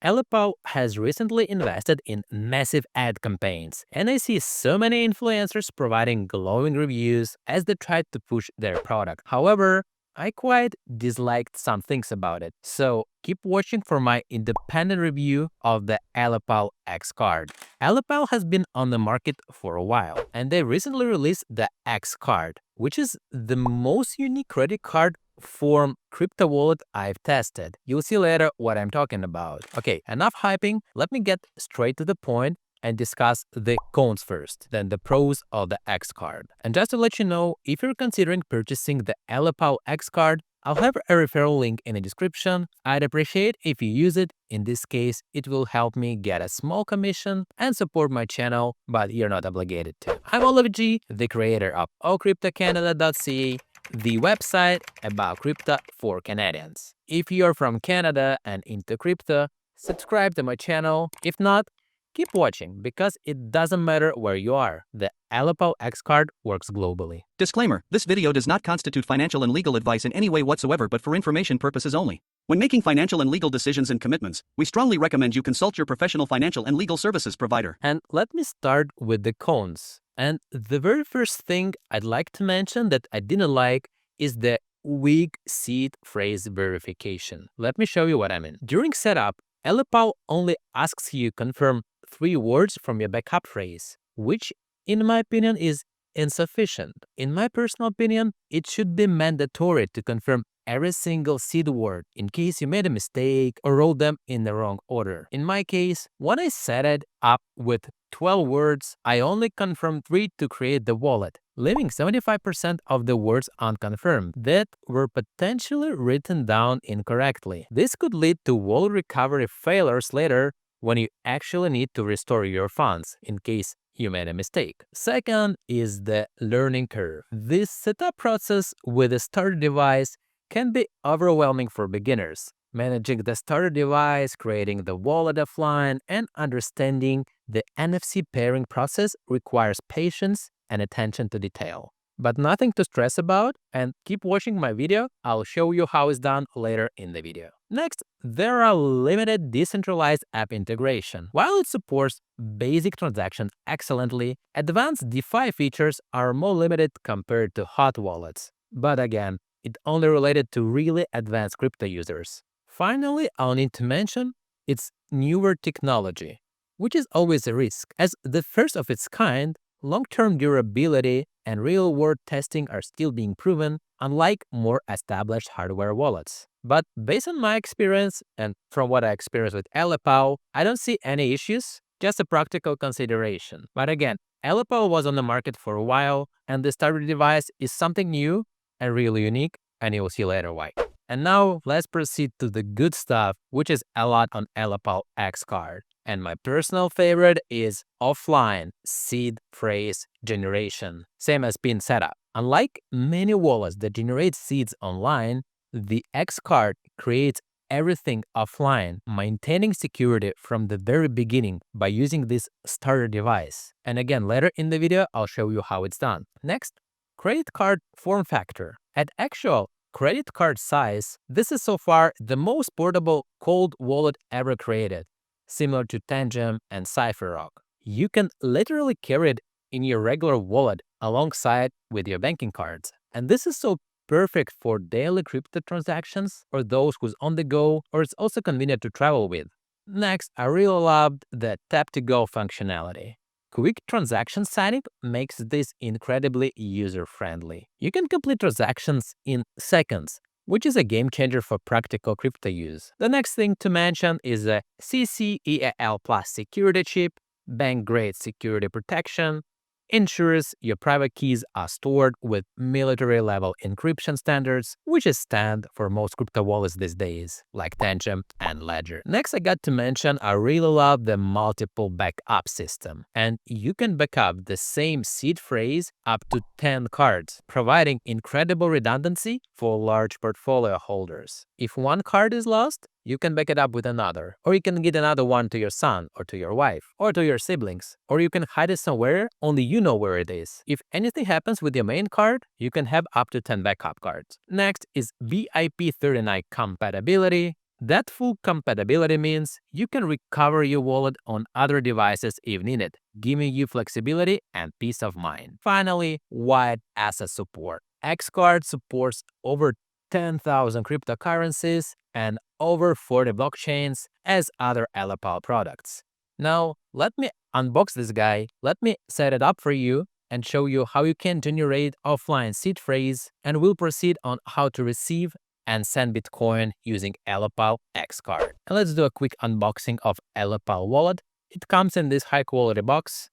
Ellipal has recently invested in massive ad campaigns, and I see so many influencers providing glowing reviews as they try to push their product. However, I quite disliked some things about it, so keep watching for my independent review of the Ellipal X Card. Ellipal has been on the market for a while, and they recently released the X Card, which is the most unique credit card form crypto wallet I've tested. You'll see later what I'm talking about. Okay, enough hyping, let me get straight to the point and discuss the cons first, then the pros of the X Card. And just to let you know, if you're considering purchasing the Ellipal X Card, I'll have a referral link in the description. I'd appreciate if you use it. In this case, it will help me get a small commission and support my channel, but you're not obligated to. I'm Oliver G, the creator of allcryptocanada.ca, the website about crypto for Canadians. If you're from Canada and into crypto, subscribe to my channel. If not, keep watching because it doesn't matter where you are. The Ellipal X Card works globally. Disclaimer: this video does not constitute financial and legal advice in any way whatsoever but for information purposes only. When making financial and legal decisions and commitments, we strongly recommend you consult your professional financial and legal services provider. And let me start with the cons. And the very first thing I'd like to mention that I didn't like is the weak seed phrase verification. Let me show you what I mean. During setup, Ellipal only asks you confirm 3 words from your backup phrase, which in my opinion is insufficient. In my personal opinion, it should be mandatory to confirm every single seed word in case you made a mistake or wrote them in the wrong order. In my case, when I set it up with 12 words, I only confirmed 3 to create the wallet, leaving 75% of the words unconfirmed that were potentially written down incorrectly. This could lead to wallet recovery failures later when you actually need to restore your funds in case you made a mistake. Second is the learning curve. This setup process with a starter device can be overwhelming for beginners. Managing the starter device, creating the wallet offline, and understanding the NFC pairing process requires patience and attention to detail. But nothing to stress about, and keep watching my video. I'll show you how it's done later in the video. Next, there are limited decentralized app integration. While it supports basic transactions excellently, advanced DeFi features are more limited compared to hot wallets. But again, it's only related to really advanced crypto users. Finally, I'll need to mention its newer technology, which is always a risk. As the first of its kind, long-term durability and real-world testing are still being proven, unlike more established hardware wallets. But based on my experience and from what I experienced with Ellipal, I don't see any issues, just a practical consideration. But again, Ellipal was on the market for a while, and the starter device is something new and really unique, and you will see later why. And now let's proceed to the good stuff, which is a lot on Ellipal X Card. And my personal favorite is offline seed phrase generation, same as pin setup. Unlike many wallets that generate seeds online, the X Card creates everything offline, maintaining security from the very beginning by using this starter device. And again, later in the video, I'll show you how it's done. Next, credit card form factor. At actual credit card size, this is so far the most portable cold wallet ever created, similar to Tangem and CypherRock. You can literally carry it in your regular wallet alongside with your banking cards. And this is so perfect for daily crypto transactions or those who's on the go, or it's also convenient to travel with. Next, I really loved the tap-to-go functionality. Quick transaction signing makes this incredibly user-friendly. You can complete transactions in seconds, which is a game changer for practical crypto use. The next thing to mention is the CCEAL Plus security chip, bank-grade security protection, ensures your private keys are stored with military-level encryption standards, which is standard for most crypto wallets these days, like Tangem and Ledger. Next, I got to mention I really love the multiple backup system, and you can backup the same seed phrase up to 10 cards, providing incredible redundancy for large portfolio holders. If one card is lost, you can back it up with another, or you can get another one to your son, or to your wife, or to your siblings, or you can hide it somewhere only you know where it is. If anything happens with your main card, you can have up to 10 backup cards. Next is BIP39 compatibility. That full compatibility means you can recover your wallet on other devices if needed, giving you flexibility and peace of mind. Finally, wide asset support. Xcard supports over 10,000 cryptocurrencies and over 40 blockchains as other Ellipal products. Now, let me unbox this guy. Let me set it up for you and show you how you can generate offline seed phrase, and we'll proceed on how to receive and send Bitcoin using Ellipal X Card. And let's do a quick unboxing of Ellipal wallet. It comes in this high quality box.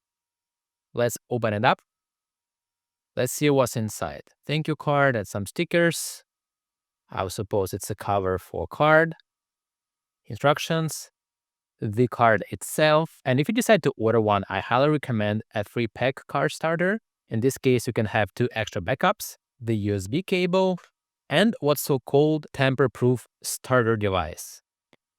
Let's open it up. Let's see what's inside. Thank you card and some stickers. I suppose it's a cover for card. Instructions, the card itself. And if you decide to order one, I highly recommend a free pack card starter. In this case, you can have 2 extra backups, the USB cable, and what's so-called tamper-proof starter device.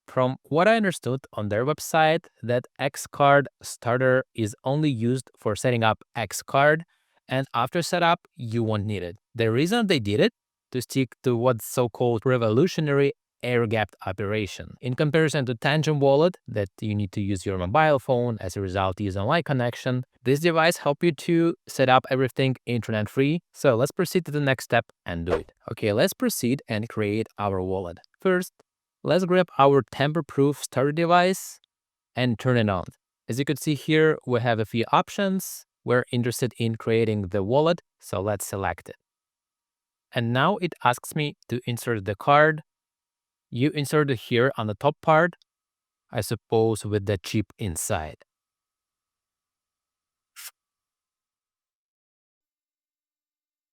From what I understood on their website, that X-Card starter is only used for setting up X-Card, and after setup, you won't need it. The reason they did it, to stick to what's so-called revolutionary air-gapped operation. In comparison to Tangem wallet, that you need to use your mobile phone, as a result use online connection, this device helps you to set up everything internet-free. So let's proceed to the next step and do it. Okay, let's proceed and create our wallet. First, let's grab our tamper-proof starter device and turn it on. As you can see here, we have a few options. We're interested in creating the wallet, so let's select it. And now it asks me to insert the card. You insert it here on the top part, I suppose with the chip inside.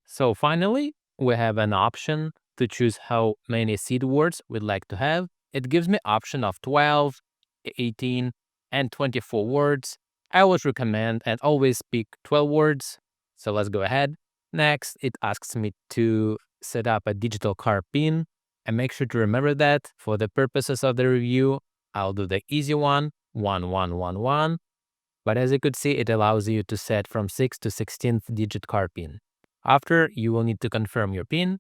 So finally, we have an option to choose how many seed words we'd like to have. It gives me option of 12, 18, and 24 words. I always recommend and always pick 12 words. So let's go ahead. Next, it asks me to set up a digital card pin. And make sure to remember that for the purposes of the review, I'll do the easy one, 1111. But as you could see, it allows you to set from 6th to 16th digit card pin. After, you will need to confirm your PIN,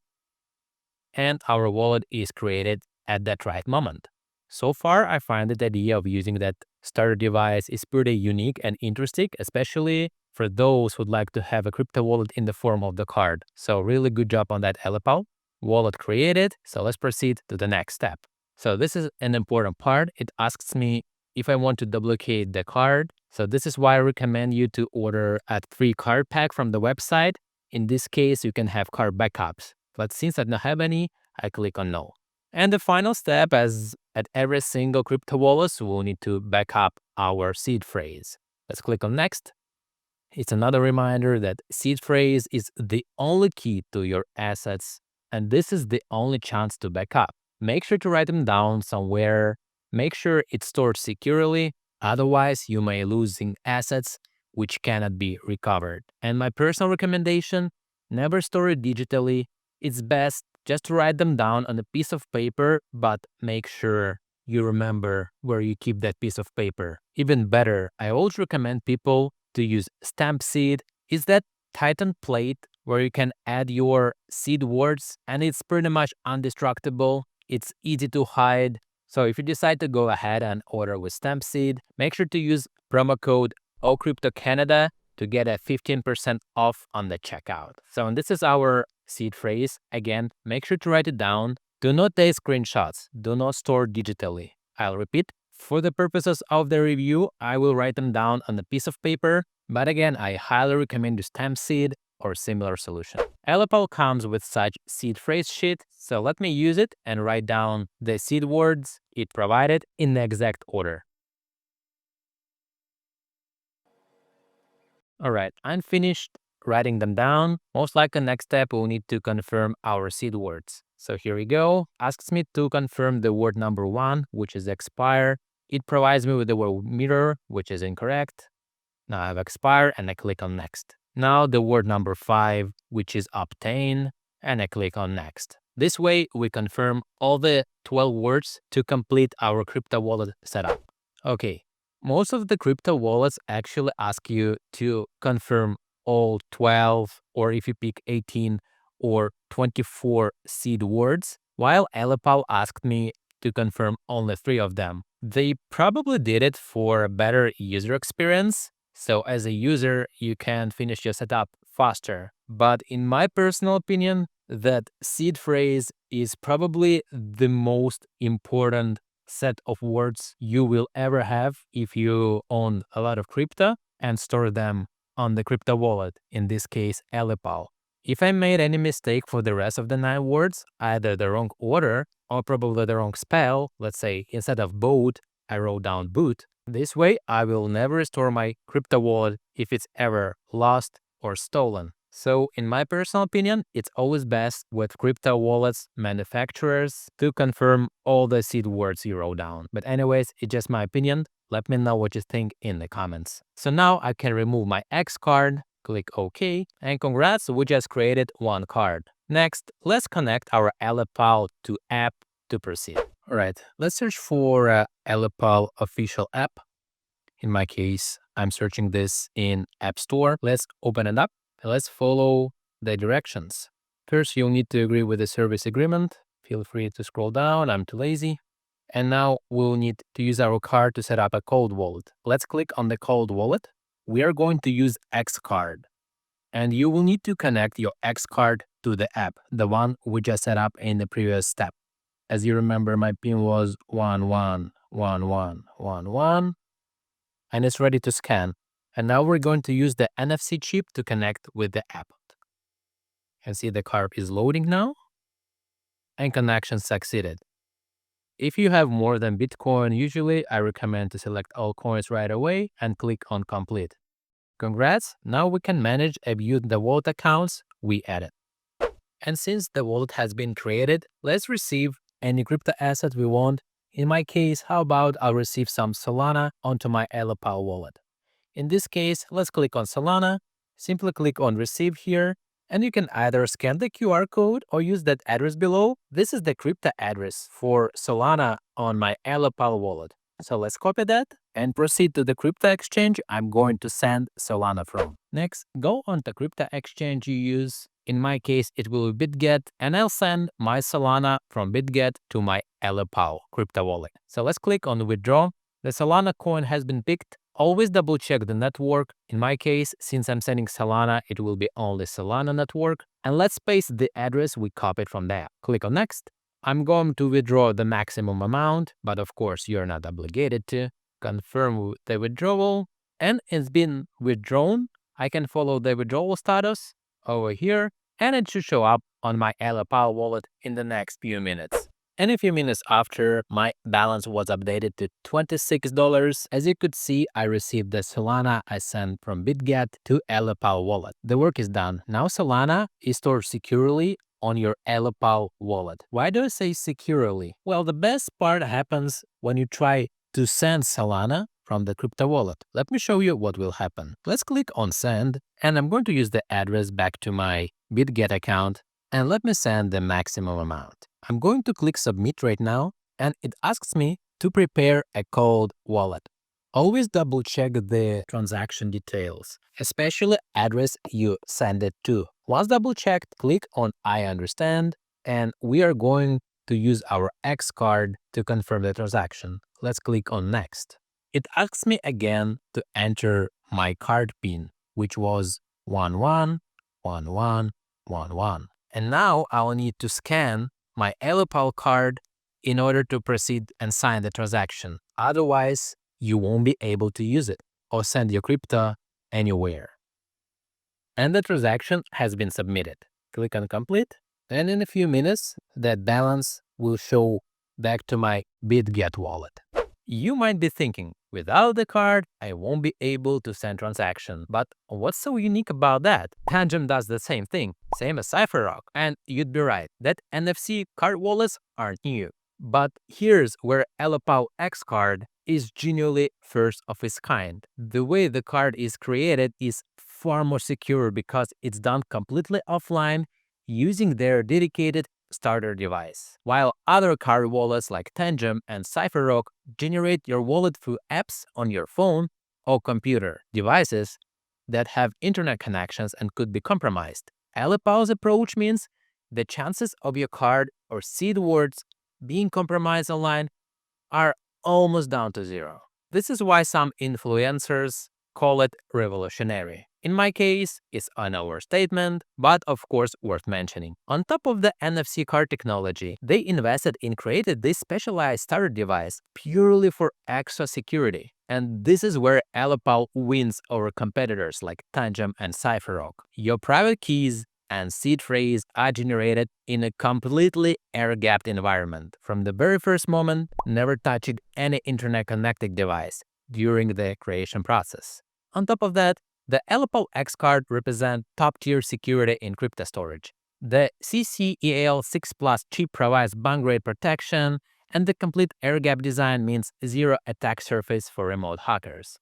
and our wallet is created at that right moment. So far, I find that the idea of using that starter device is pretty unique and interesting, especially for those who'd like to have a crypto wallet in the form of the card. So really good job on that, Ellipal. Wallet created, so let's proceed to the next step. So this is an important part. It asks me if I want to duplicate the card. So this is why I recommend you to order a 3 card pack from the website. In this case, you can have card backups. But since I don't have any, I click on no. And the final step, as at every single crypto wallet, we'll need to back up our seed phrase. Let's click on next. It's another reminder that seed phrase is the only key to your assets, and this is the only chance to back up. Make sure to write them down somewhere. Make sure it's stored securely, otherwise you may losing assets which cannot be recovered. And my personal recommendation, never store it digitally. It's best just to write them down on a piece of paper, but make sure you remember where you keep that piece of paper. Even better, I always recommend people to use stamp seed. Is that tightened plate where you can add your seed words, and it's pretty much indestructible. It's easy to hide. So if you decide to go ahead and order with stamp seed, make sure to use promo code OCryptoCanada to get a 15% off on the checkout. So and this is our seed phrase. Again, make sure to write it down. Do not take screenshots. Do not store digitally. I'll repeat. For the purposes of the review, I will write them down on a piece of paper. But again, I highly recommend you stamp seed or similar solution. Ellipal comes with such seed phrase sheet. So let me use it and write down the seed words it provided in the exact order. Alright, I'm finished writing them down. Most likely next step we'll need to confirm our seed words. So here we go. Asks me to confirm the word number 1, which is expire. It provides me with the word mirror, which is incorrect. Now I have expire and I click on next. Now the word number 5, which is obtain, and I click on next. This way we confirm all the 12 words to complete our crypto wallet setup. Okay. Most of the crypto wallets actually ask you to confirm all 12, or if you pick 18 or 24 seed words, while Ellipal asked me to confirm only 3 of them. They probably did it for a better user experience, so as a user, you can finish your setup faster. But in my personal opinion, that seed phrase is probably the most important set of words you will ever have if you own a lot of crypto and store them on the crypto wallet, in this case, Ellipal. If I made any mistake for the rest of the 9 words, either the wrong order or probably the wrong spell, let's say instead of boat, I wrote down boot, this way I will never restore my crypto wallet if it's ever lost or stolen. So in my personal opinion, it's always best with crypto wallets manufacturers to confirm all the seed words you wrote down. But anyways, it's just my opinion. Let me know what you think in the comments. So now I can remove my X card, click OK, and congrats, we just created 1 card. Next, let's connect our Ellipal to app to proceed. All right, let's search for Ellipal official app. In my case, I'm searching this in App Store. Let's open it up. Let's follow the directions. First, you'll need to agree with the service agreement. Feel free to scroll down, I'm too lazy. And now we'll need to use our card to set up a cold wallet. Let's click on the cold wallet. We are going to use X card. And you will need to connect your X card to the app, the one we just set up in the previous step. As you remember, my PIN was 111111, and it's ready to scan. And now we're going to use the NFC chip to connect with the app. You can see the card is loading now, and connection succeeded. If you have more than Bitcoin, usually I recommend to select all coins right away and click on complete. Congrats, now we can manage and view the wallet accounts we added. And since the wallet has been created, let's receive any crypto asset we want. In my case, how about I'll receive some Solana onto my Ellipal wallet. In this case, let's click on Solana, simply click on receive here, and you can either scan the QR code or use that address below. This is the crypto address for Solana on my Ellipal wallet. So let's copy that and proceed to the crypto exchange I'm going to send Solana from. Next, go on the crypto exchange you use. In my case, it will be BitGet, and I'll send my Solana from BitGet to my Ellipal crypto wallet. So let's click on withdraw. The Solana coin has been picked. Always double check the network. In my case, since I'm sending Solana, it will be only Solana network. And let's paste the address we copied from there. Click on next. I'm going to withdraw the maximum amount, but of course you're not obligated to. Confirm the withdrawal, and it's been withdrawn. I can follow the withdrawal status over here, and it should show up on my Ellipal wallet in the next few minutes. And a few minutes after, my balance was updated to $26. As you could see, I received the Solana I sent from BitGet to Ellipal wallet. The work is done. Now Solana is stored securely on your Ellipal wallet. Why do I say securely? Well, the best part happens when you try to send Solana from the crypto wallet. Let me show you what will happen. Let's click on send, and I'm going to use the address back to my BitGet account, and let me send the maximum amount. I'm going to click submit right now, and it asks me to prepare a cold wallet. Always double check the transaction details, especially address you send it to. Once double checked, click on I understand, and we are going to use our X card to confirm the transaction. Let's click on next. It asks me again to enter my card PIN, which was 111111. And now I'll need to scan my Ellipal card in order to proceed and sign the transaction. Otherwise, you won't be able to use it or send your crypto anywhere. And the transaction has been submitted. Click on complete, and in a few minutes, that balance will show back to my BitGet wallet. You might be thinking, without the card, I won't be able to send transaction. But what's so unique about that? Tangem does the same thing, same as CipherRock. And you'd be right, that NFC card wallets aren't new. But here's where Ellipal X Card is genuinely first of its kind. The way the card is created is far more secure because it's done completely offline using their dedicated starter device. While other card wallets like Tangem and CipherRock generate your wallet through apps on your phone or computer devices that have internet connections and could be compromised. Ellipal's approach means the chances of your card or seed words being compromised online are almost down to zero. This is why some influencers call it revolutionary. In my case, it's an overstatement, but of course worth mentioning. On top of the NFC card technology, they invested in creating this specialized starter device purely for extra security. And this is where Ellipal wins over competitors like Tangem and CipherRock. Your private keys and seed phrase are generated in a completely air-gapped environment from the very first moment, never touching any internet-connected device during the creation process. On top of that, the Ellipal X Card represents top-tier security in crypto storage. The CCEAL 6 Plus chip provides bank-grade protection, and the complete air-gap design means zero attack surface for remote hackers.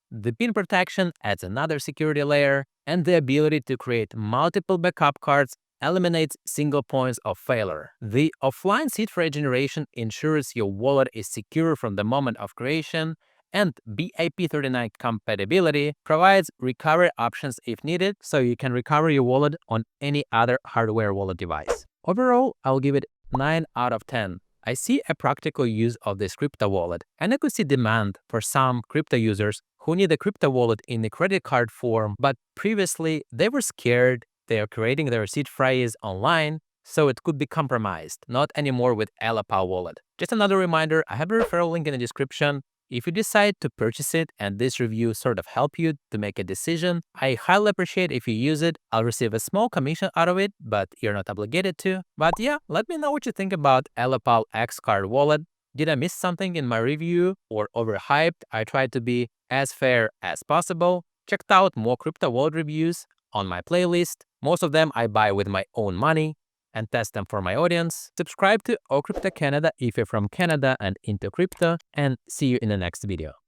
The pin protection adds another security layer, and the ability to create multiple backup cards eliminates single points of failure. The offline seed phrase generation ensures your wallet is secure from the moment of creation, and BIP39 compatibility provides recovery options if needed, so you can recover your wallet on any other hardware wallet device. Overall, I'll give it 9 out of 10. I see a practical use of this crypto wallet, and I could see demand for some crypto users who need a crypto wallet in the credit card form, but previously they were scared they are creating their seed phrase online, so it could be compromised, not anymore with Ellipal wallet. Just another reminder, I have a referral link in the description. If you decide to purchase it and this review sort of help you to make a decision, I highly appreciate if you use it. I'll receive a small commission out of it, but you're not obligated to. But yeah, let me know what you think about Ellipal X Card wallet. Did I miss something in my review or overhyped? I tried to be as fair as possible. Checked out more crypto wallet reviews on my playlist. Most of them I buy with my own money and test them for my audience. Subscribe to Crypto Canada if you're from Canada and into crypto, and see you in the next video.